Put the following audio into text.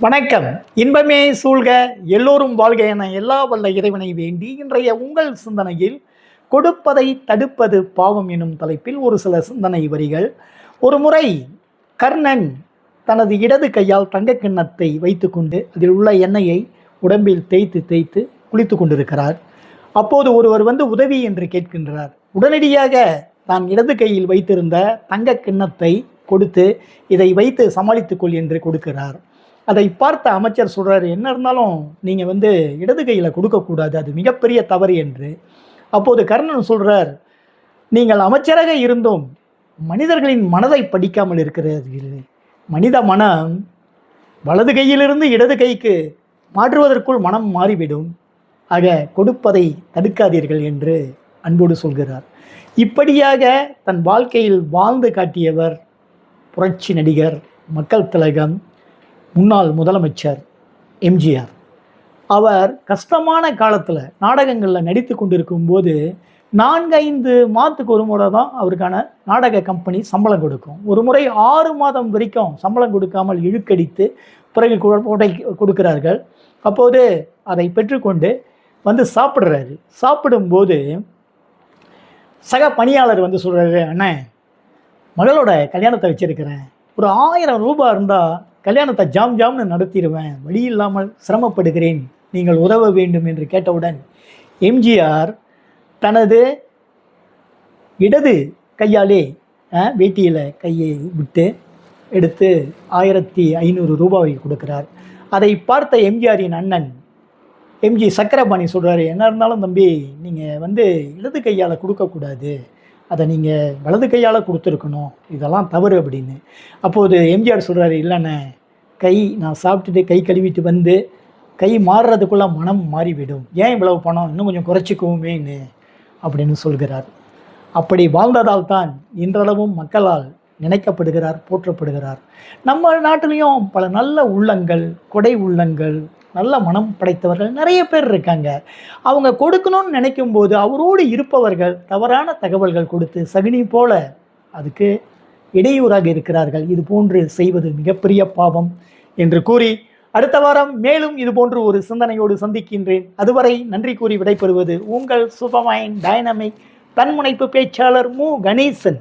வணக்கம். இன்பமே சூழ்க, எல்லோரும் வாழ்க என எல்லா வல்ல இறைவனை வேண்டி இன்றைய உங்கள் சிந்தனையில் கொடுப்பதை தடுப்பது பாவம் எனும் தலைப்பில் ஒரு சில சிந்தனை வரிகள். ஒரு முறை கர்ணன் தனது இடது கையால் தங்க கிண்ணத்தை வைத்துக்கொண்டு அதில் உள்ள எண்ணெயை உடம்பில் தேய்த்து தேய்த்து குளித்து கொண்டிருக்கிறார். அப்போது ஒருவர் வந்து உதவி என்று கேட்கின்றார். உடனடியாக தான் இடது கையில் வைத்திருந்த தங்க கிண்ணத்தை கொடுத்து இதை வைத்து சமாளித்துக்கொள் என்று கொடுக்கிறார். அதை பார்த்த அமைச்சர் சொல்கிறார், என்ன இருந்தாலும் நீங்கள் வந்து இடது கையில் கொடுக்கக்கூடாது, அது மிகப்பெரிய தவறு என்று. அப்போது கர்ணன் சொல்கிறார், நீங்கள் அமைச்சராக இருந்தும் மனிதர்களின் மனதை படிக்காமல் இருக்கிறீர்கள். மனித மனம் வலது கையிலிருந்து இடது கைக்கு மாற்றுவதற்குள் மனம் மாறிவிடும். ஆக கொடுப்பதை தடுக்காதீர்கள் என்று அன்போடு சொல்கிறார். இப்படியாக தன் வாழ்க்கையில் வாழ்ந்து காட்டியவர் புரட்சி நடிகர், மக்கள் திலகம், முன்னாள் முதலமைச்சர் எம்ஜிஆர். அவர் கஷ்டமான காலத்தில் நாடகங்களில் நடித்து கொண்டிருக்கும் போது 4-5 மாதத்துக்கு ஒரு முறை தான் அவருக்கான நாடக கம்பெனி சம்பளம் கொடுக்கும். ஒரு முறை 6 மாதம் வரைக்கும் சம்பளம் கொடுக்காமல் இழுக்கடித்து பிறகு கொடுக்கிறார்கள். அப்போது அதை பெற்றுக்கொண்டு வந்து சாப்பிட்றாரு. சாப்பிடும்போது சக பணியாளர் வந்து சொல்கிறாரு, அண்ணே மகளோட கல்யாணத்தை வச்சுருக்கிறேன், ஒரு 1000 ரூபாய் இருந்தால் கல்யாணத்தை ஜாம்னு நடத்திடுவேன், வழி இல்லாமல் சிரமப்படுகிறேன், நீங்கள் உதவ வேண்டும் என்று கேட்டவுடன் எம்ஜிஆர் தனது இடது கையாலே வேட்டியில் கையை விட்டு எடுத்து 1500 ரூபாயை கொடுக்கிறார். அதை பார்த்த எம்ஜிஆரின் அண்ணன் எம்ஜி சக்கரபாணி சொல்கிறாரு, என்ன இருந்தாலும் தம்பி நீங்கள் வந்து இடது கையால் கொடுக்கக்கூடாது, அதை நீங்கள் வலது கையால் கொடுத்துருக்கணும், இதெல்லாம் தவறு அப்படின்னு. அப்போது எம்ஜிஆர் சொல்கிறாரு, இல்லைண்ணே நான் சாப்பிட்டுட்டு கை கழுவிட்டு வந்து கை மாறுறதுக்குள்ளே மனம் மாறிவிடும், ஏன் இவ்வளவு பணம், இன்னும் கொஞ்சம் குறைச்சிக்குவோமேன்னு அப்படின்னு சொல்கிறார். அப்படி வாழ்ந்ததால் தான் இன்றளவும் மக்களால் நினைக்கப்படுகிறார், போற்றப்படுகிறார். நம்ம நாட்டிலையும் பல நல்ல உள்ளங்கள், கொடை உள்ளங்கள், நல்ல மனம் படைத்தவர்கள் நிறைய பேர் இருக்காங்க. அவங்க கொடுக்கணும்னு நினைக்கும் போது அவரோடு இருப்பவர்கள் தவறான தகவல்கள் கொடுத்து சகுனி போல அதுக்கு இடையூறாக இருக்கிறார்கள். இது போன்று செய்வது மிகப்பெரிய பாவம் என்று கூறி அடுத்த வாரம் மேலும் இது போன்று ஒரு சிந்தனையோடு சந்திக்கின்றேன். அதுவரை நன்றி கூறி விடைபெறுவது உங்கள் சூப்பர்மைண்ட் டைனமிக் தன்முனைப்பு பேச்சாளர் மு. கணேசன்.